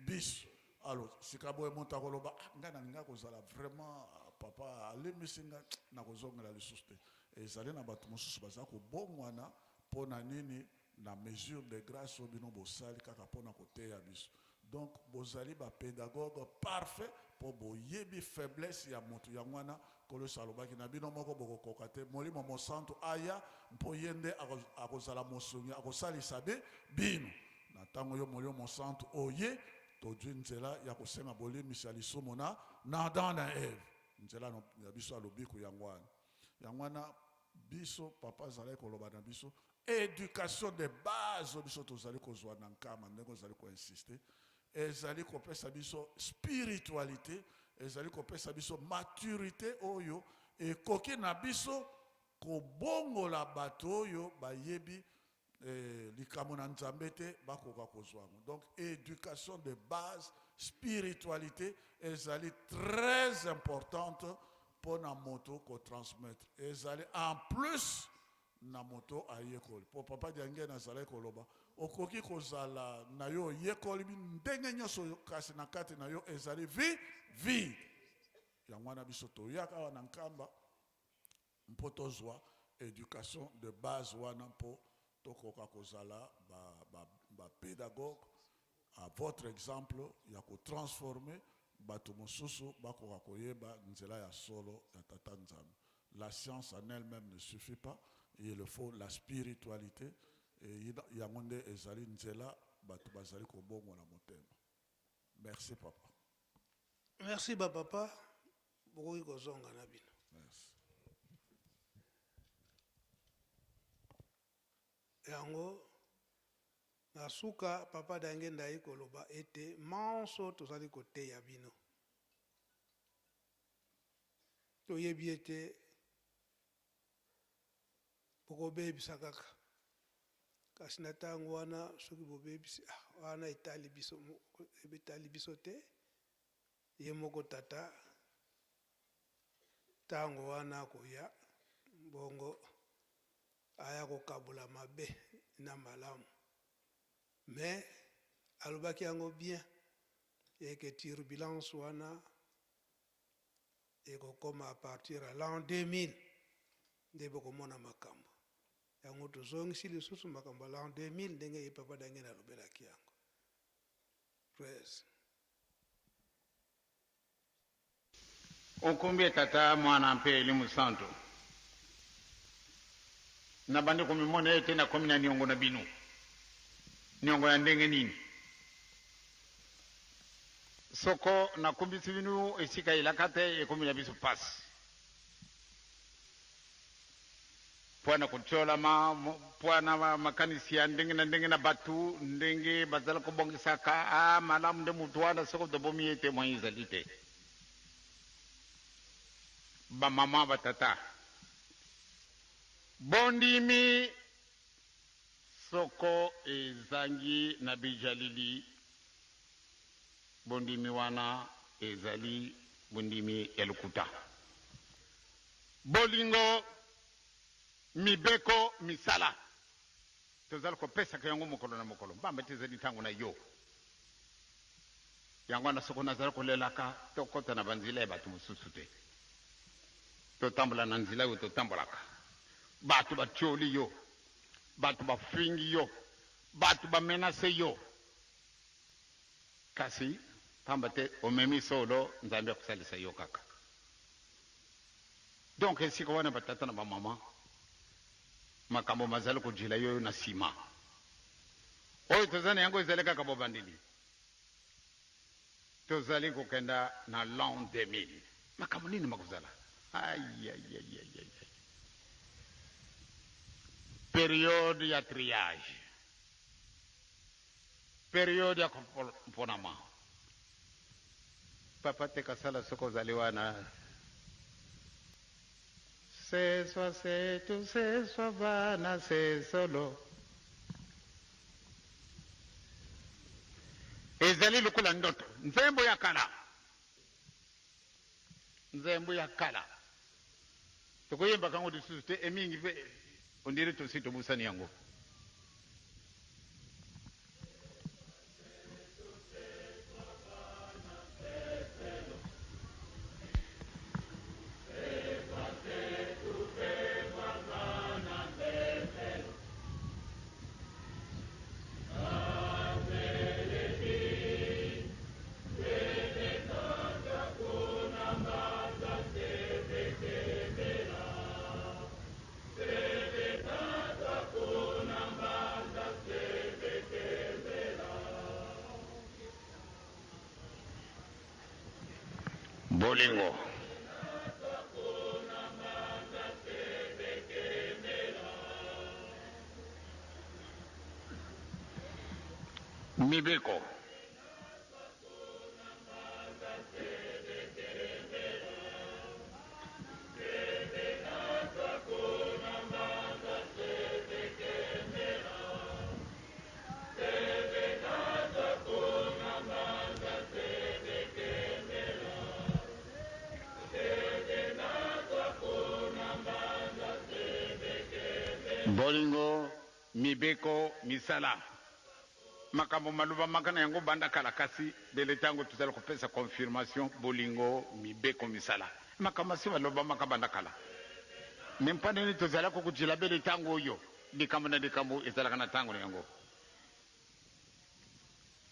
biso alors sika boye moto akoloba ngai nalinga kozala vraiment papa alemisi nga na kozongela lisusu te ezali na bato mosusu baza kobongwana pona nini na mesure de grâce oyo bino bosali kaka mpona koteya biso donc bozali bapédagogue parfait mpo boyebi faiblesse ya moto yango wana kolosa alobaki na bino moko bokokoka te molimo mosantu aya mpo ye nde akozala mosungi akosalisa bino na ntango yo molimo mosantu oye tozwi nzela ya kosenga bolimisi ya lisumu na Adam na Eve nzela ya biso alobiku yango wana biso papa azalaki koloba na biso éducation de base oyo biso tozali kozwa na nkama ndenge ozali koinsiste ezali kopesa biso spiritualité ezali kopesa biso maturité oyo ekoki na biso kobongola bato oyo bayebi likambo na nzambe te bakoka kozwango donc éducation de base spiritualité ezali très importante mpona moto kotransmettre ezali en plus na moto ayekoli po papa Diangena azalaki koloba okoki kozala na yo oyekoli ndenge nyonso kasi na kati na yo ezali vide yango wana biso toyaka awa na nkamba mpo tozwa éducation de base wana mpo tokoka kozala bapédagogue à votre exemple ya kotransforme bato mosusu bakoka koyeba nzela ya solo ya tata nzambe la science en elle-même ne suffit pas. Il le faut la spiritualité et yango nde ezali nzela bato bazali kobongo na motema. Merci papa. Merci papa. Bokoki kozonga na bino. Merci. Yango nasuka papa Diangena ayi koloba ete manso tozali koteya bino. Toyebi ete bokobebisa kaka kasi na ntango wana soki bobebisi wana etali biso te ye moko tata ntango wana akoya bongo aya kokabula mabe na malamu mais alobaki yango bien eke turbulence wana ekokoma à partir à l'an 2000 nde bokomona makambo yango tozongisi lisusu makambo ya l'an 2000 ndenge ye papa Diangena alobelaki yango. Praise. Onkumbie tata mwana mpe elimu santo na bande ko mi mone tena ko mi na niongo na binu niongo ya ndenge nini soko na kumbisi binu esika ilakate e ko mi na biso pass pwana kuchola pwana makanisi ya ndenge na batu ndenge bazala ko bongisaka malamu de mutwana soko de bomi ete moyizalite ba mama batata bondimi soko ezangi na bijalili bondimi wana ezali bondimi elukuta bolingo mibeko misala tozali kopesa ka yango mokolo na mokolo mbamba tezali tango na yo yango na soko nazali kolelaka tokota na banzila ya bato mosusu te totambola na nzela oyo totambolaka bato batioli yo bato bafingi yo bato bamenase yo kasi pamba te omemi solo nzambe akusalisa yo kaka donc esika wana batata na bamama makambo mazali kojila yo na nsima oyo tozali yango ezali kaka bobandeli tozali kokenda na l'an 2000 makambo nini makozala période ya triage période ya komponama papa te kasala soko ozali wana seswa setu seswa bana sesolo ezali lokola ndoto nzembo ya kala tokoyemba kango lisusu te emingi mpe ondiri tosi tobusani yango bolingo mibeko bolingo mibeko misala makambo maluba makana yango banda kala kasi bele tango tuzala kopesa confirmation bolingo mibeko misala makambo si baloba makabanda kala mempane ni tuzala ko kujila bele tango yo likambo na likambo ezala kana tango yango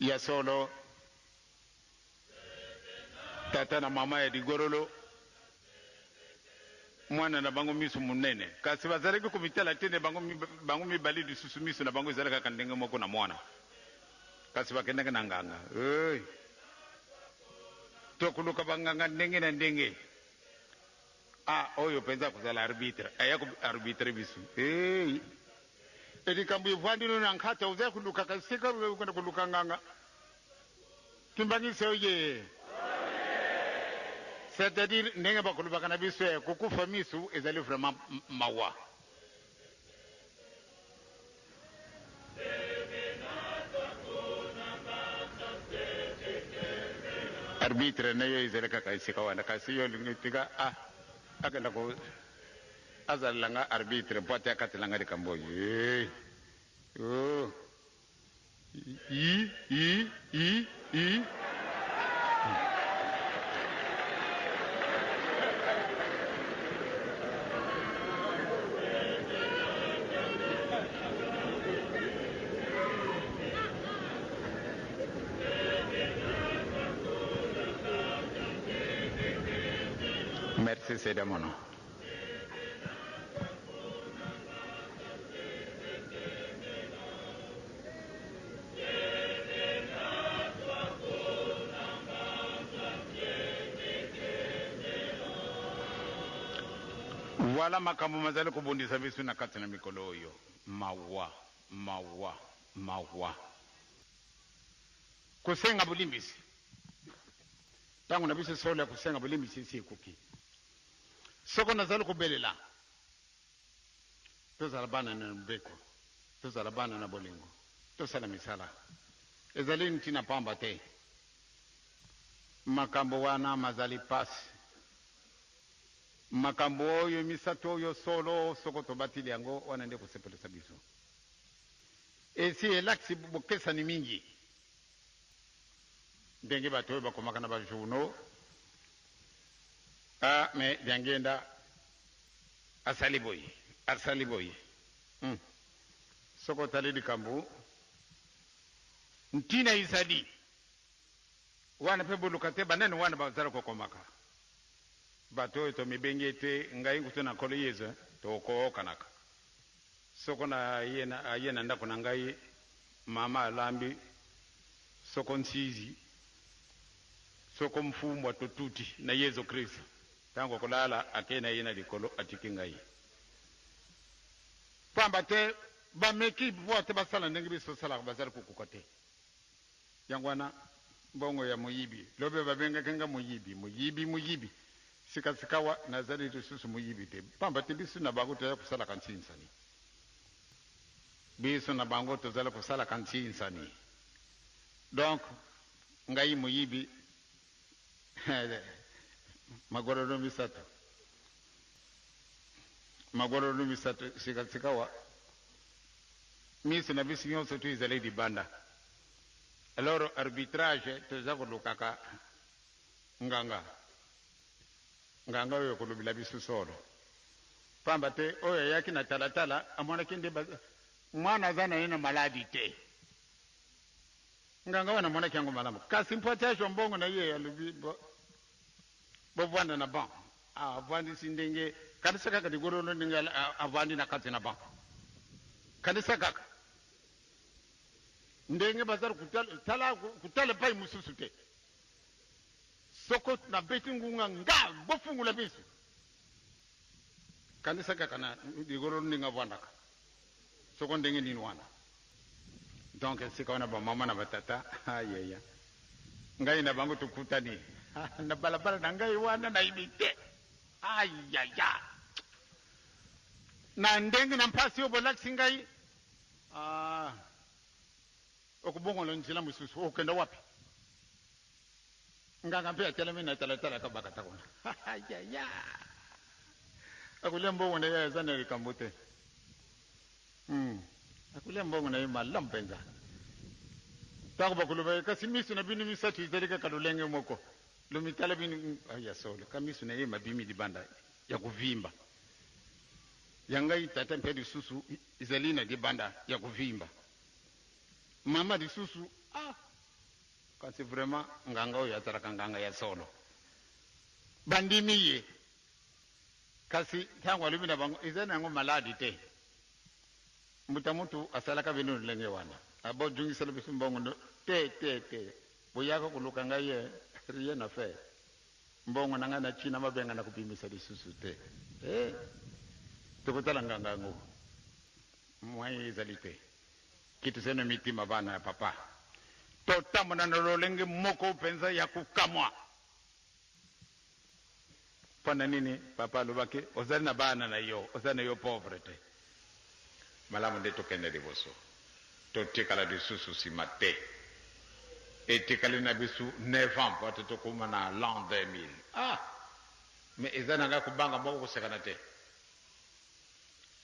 ya solo tata na mama ya digorolo mwana na bango misu munene kasi bazalaki komitala tene bango mibali lisusu misu na bango ezalaka kaka ndenge moko na mwana kasi bakendaka na nganga tokuluka banganga ndenge na ndenge oyo mpenza kozala arbitre ayako arbitre bisu elikambo evwandino na nkata uzali kuluka kasika kwenda kuluka nganga kimbangise oye c'est-à-dire ndenge bakolobaka na biso kokufa misu ezali vraiment mawa arbitre na yo ezali kaka esika wana kasi yo lingitika akenda ko azalanga arbitre mpo ate akatelanga likambo oyo Merci, c'est de mon nom. Voilà makambo mazali kubundisa bisu na kati na mikolo oyo. Mawa. Kusenga bulimbisi. Tangu na bisu solo ya kusenga bulimbisi si kuki. Soko nazali kubelela. Tozala bana na mbeko. Tozala bana na bolingo. Tozala misala. Ezali ntina pamba te. Makambo wana mazali pasi. Makambo oyo misato oyo solo soko tobatili yango wana nde kusepelesa biso. Esi elaksi bokesa ni mingi. Ndenge bato oyo bakomaka na bajourno. Me byangenda asali boyi. Soko tali likambo. Ntina isadi. Wana pe bulukate banene wana bazala kokomaka. Bato to mibengete ngai ngutu na kolo yeza to ko kanaka. Soko na yena ndako na ngai mama alambi soko nsizi. Soko mfumbwa totuti na Yesu Kristo. Tango kulala akena yena likolo atiki ngai. Pamba te ba meki bote basala ndenge biso sala bazala kukukote. Yangwana bongo ya muyibi. Lobe babenga kenga muyibi. Sikawa nazali tususu muyibi te. Pamba te bisu na bango to kusala kansinsani. Bisu na bango to zala kusala kansinsani. Donc ngai muyibi magororo misato sikawa misu na bisu nyonso tu izali di banda. Alors arbitrage to zako lukaka nganga oyo kulubila bisu solo. Pamba te oyo yaki na talatala amona kinde mwana zana yena maladi te. Nganga wana mona kyango malamu. Kasi mpotasho mbongo na yeye alubi bovanda na ban. Avandi sindenge kanisa kaka digoro ndinga avandi na kati na ban. Kanisa kaka ndenge bazar kutala pai mususu te. Soko na beti ngunga nga bofungula bisu. Kanisa kaka na digoro ndinga vandaka. Soko ndenge nini wana. Donc sikaona ba mama na batata ayeya. Ngai na bango tukutani. Na balabala na ngai wana na ibite. Ayaya. Na ndenge na mpasi obo laksi ngai. Okubongo lo njila mususu okenda wapi? Nganga pia telemi na talatala ka bakata kona. Ayaya. Akule mbongo na yeye zana likambote. Akule mbongo na yeye malampenza. Tako bakuluba kasi misu na binu misatu izalika kadulenge moko. Lumitala binu solo kamisu na yeye mabimi di banda ya kuvimba. Yangai tata mpedi susu izalina di banda ya kuvimba. Mama di susu kasi vraiment nganga oyo ataraka nganga ya solo. Bandimiye kasi tangu alibina bango izana ngo maladi te. Mutamutu asalaka binu lenge wana. Abo jungi salabisu mbongo te. Boyaka kuluka ngaye rien à faire. Mbongo nanga na china mabenga na kupimisa di susu te. Tukutala nganga ngo. Mwai izalite. Kitu sene mitima bana ya papa. Totamu na nololenge moko penza ya kukamwa. Pana nini papa lubaki ozali na bana na yo, ozali na yo pauvreté. Malamu nde tokende liboso. Totikala di susu simate. Etikali na bisu 9 ans po tokuma na l'an 2000. Mais ezana nga kubanga moko kusekana te.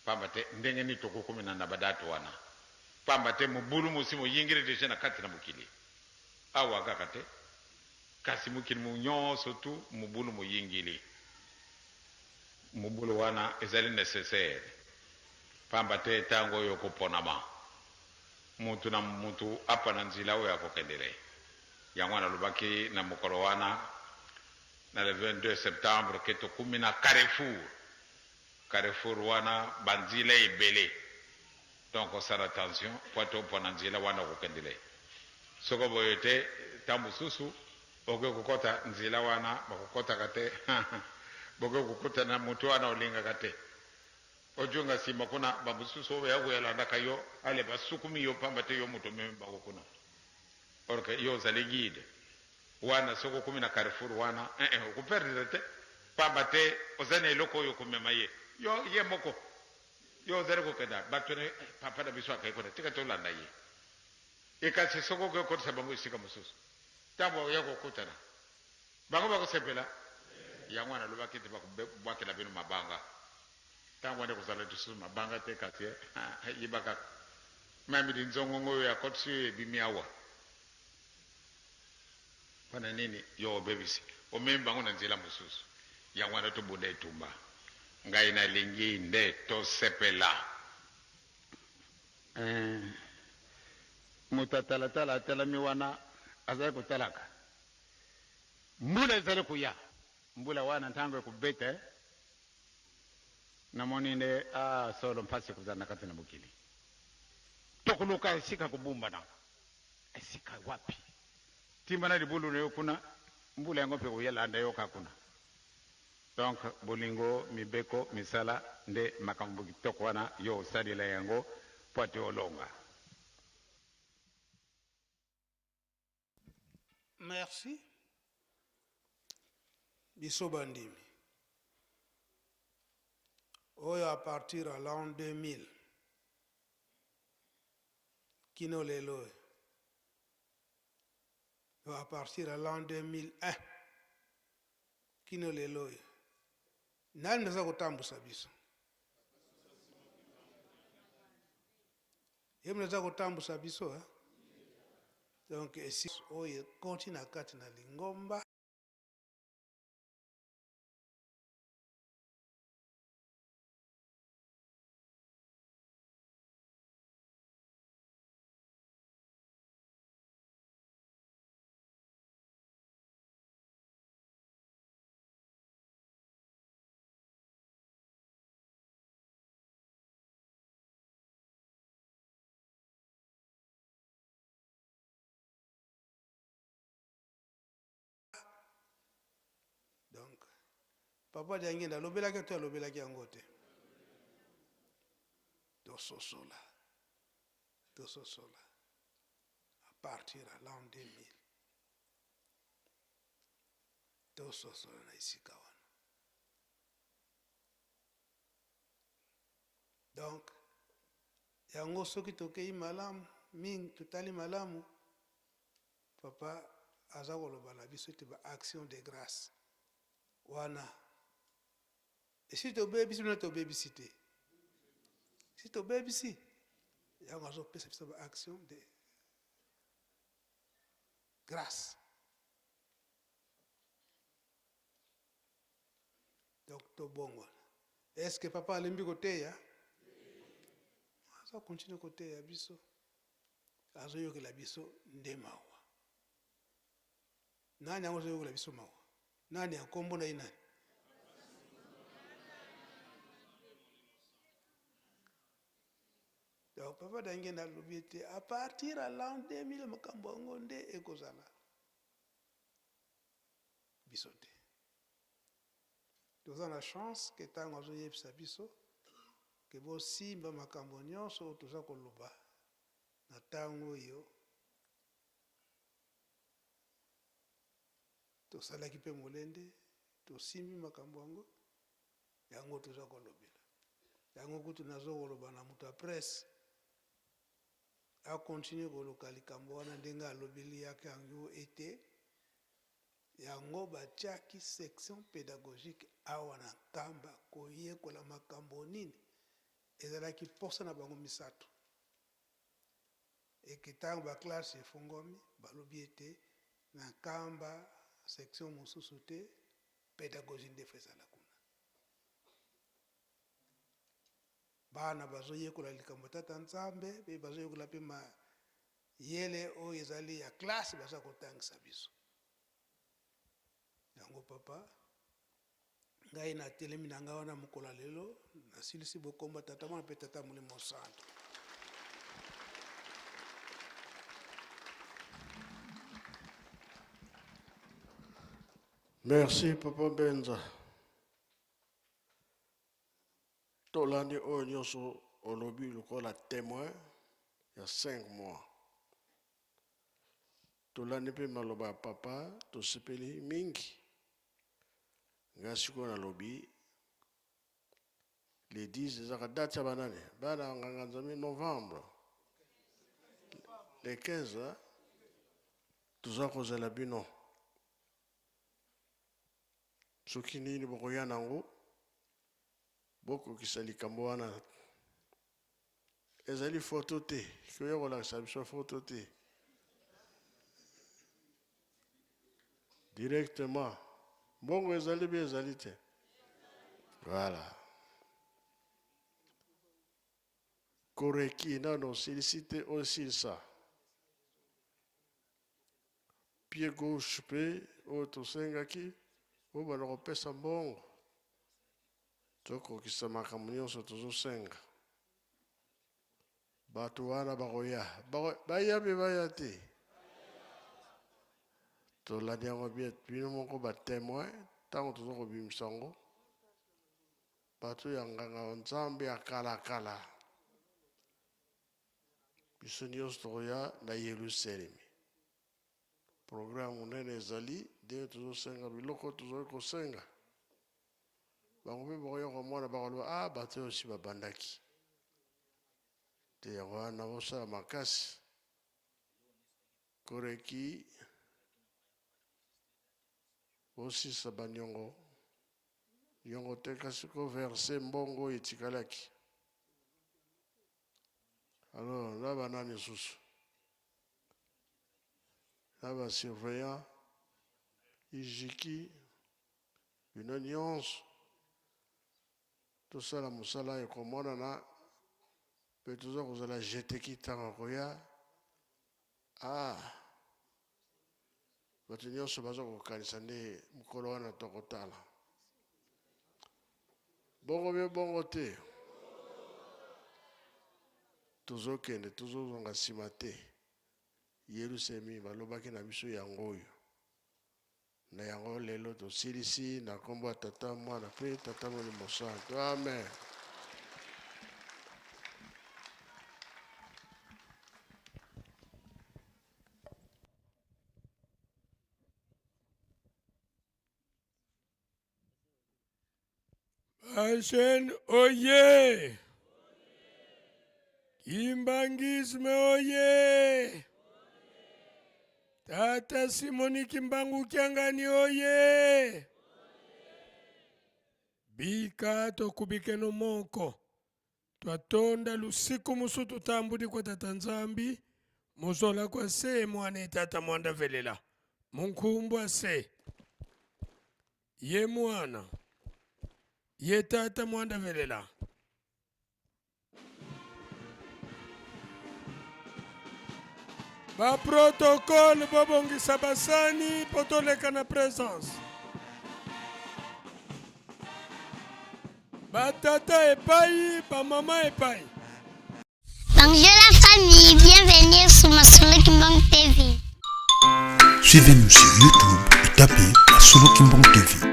Pamba te ndenge ni tokukumi na badatu wana. Pamba te mubulu musimo yingire de na kati na mukili. Awa kakate. Kasi mukili munyonso tu mubulu muyingili. Mubulu wana ezali nécessaire. Pamba te tango yo kuponama. Mutu na mutu apa na nzila oyo akokendele. Yangwana lubaki na mukolo wana na le 22 septembre ke tokumi na Carrefour wana banzila ebele. Donc on sera attention poito pona nzila wana kokendele. Soko boyote tambu susu oke kokota nzila wana bakokota kate boke kukutana mutu anaolinga kate ojunga sima kuna babususo ya kuyalanda kayo ale basukumi yo pambate yo mutu memba kuna orke yo zaligide wana soko kumi na Carrefour wana ukuperdire te pambate ozane loko yo kumemaye yo ye moko yo zere ko keda batone papa da biswa kay ko tika to landa ye ikasi soko ko sabangu isika mususu tambo ya ko kutana bango bako sepela ya mwana lo bakite bakela bino mabanga tangu ande kuzala tusu mabanga te kati yibaka mami dinzongo ngoyo ya kotsi bimiawa pana nini yo bebisi o memba ngona nzela mususu ya mwana to bude tumba ngai na lingi nde to sepela mutatala tala tala miwana azai kutalaka mbula zale kuya mbula wana tango kubete na moninde solo mpasi kuzana kati na bukili tokuluka sika kubumba na sika wapi timana libulu ne kuna mbula yango pe kuyela anda yoka kuna donc bolingo mibeko misala nde makambo kitoko wana yo sadila yango pati olonga. Merci. Biso bandimi. Oyo à partir à l'an 2000. Kino lelo. À partir à l'an 2001. Kino lelo. Nani naza kutambusa biso? Yem naza kutambusa biso, hein? Donc, si oyo continue à kati na lingomba. Donc, papa Diangenda, lobelaki to lobelaki yango te. Tososola. À partir à l'an 2000. Tososola na isika wana. Donc, yango soki tokei malamu, mingi tutali malamu, papa aza koloba na biso te ba action de grâce. Wana. Et si tu bébis, tu bébis te. Si tu bébis, il y a une action de grâce. Donc, tu bon. Est-ce que papa a l'imbi côté ya? Ça continue côté ya biso. Azo yo que la biso ndemawa. Nani azo yo que la biso mawa? Nani akombo na inani? Donc, papa Diangenda l'obéité, à partir à l'an 2000, makambo ngonde ekozala. Bisote. Nous avons la chance que tant que nous avons biso, que vous aussi, makambo nyonso, tout ça koloba. Na tango yo. Tosalaki pe molende, tosimbi makambo yango, yango toza kolobela. Yango kutu nazo koloba na mutu a presse. A continuer koloka likambo wana ndenge alobeli yake yango ete yango batiaki section pédagogique awa na Nkamba koyekola makambo nini ezalaki posa na bango misato. Eke ntango baklasse efongomi balobi ete na Nkamba section mosusu te pédagogie ndefu ezala kuna. Bana bazoyekola likambo tata Nzambe pe bazoyekola pe ma yele oyo ezali ya classe baza kotangisa biso. Yango papa ngai na telemi na ngai wana mokolo lelo nasilisi bokomba tata mwana pe tata Molimo Santo. Merci, Papa Benza. tolandi oyo nyonso olobi lokola témoin ya 5 mois. Tolandi mpe maloba ya papa tosepeli mingi. Nga sikoyo nalobi les 10 ezaka date ya banani bana nganga nzambe novembre les 15 toza kozela bino soki nini bokoya nango bokokisa likambo wana ezali foto te koya kolakisa biso foto te directement bongo ezali bi ezali te voilà koreki nano silisite osilisa pied gauche pe oyo tosengaki oyo bana kopesa mbongo tokokisa makambo nyonso tozosenga bato wana bakoya baya mpe baya te tolandi yango bino moko batémoin ntango toza kobimisa yango bato ya nganga nzambe ya kalakala biso nyonso tokoya na Yerusalemi. Programme monene ezali nde tozosenga biloko tozali kosenga bango mpe bakoyoka mwana bakoloba bato oyo si babandaki te yango wana bosala makasi koreki bosisa baniongo niongo te kasi koverse mbongo etikalaki alors na banani susu na basurveillant ijiki bino nyonso tosala mosala ekomonana mpe toza kozala jeteki ntango koya bato nyonso baza kokanisa nde mokolo wana tokotala bongo bie bongo te tozokende tozozonga nsima te Yerusalemi balobaki na biso yango oyo na yango lelo tosilisi na kombo ya tata mwana mpe tata molimo santo amen. Ashen oye! Kimbangisme oye! Tata Simoni Kimbangu Kiangani oye! Bika tokubike no moko. Twatonda lusiku musu tutambudi kwa tata Nzambi. Muzola kwa se mwane tata mwanda velela. Munkumbwa se. Ye mwana. Ye tata mwanda velela. Ba protocole bobongisa basani potoleka na présence. Ba tata epai, ba mama epai. Bonjour la famille, bienvenue sur Masolo Kimbang TV. Suivez-nous sur YouTube et tapez Masolo Kimbang TV.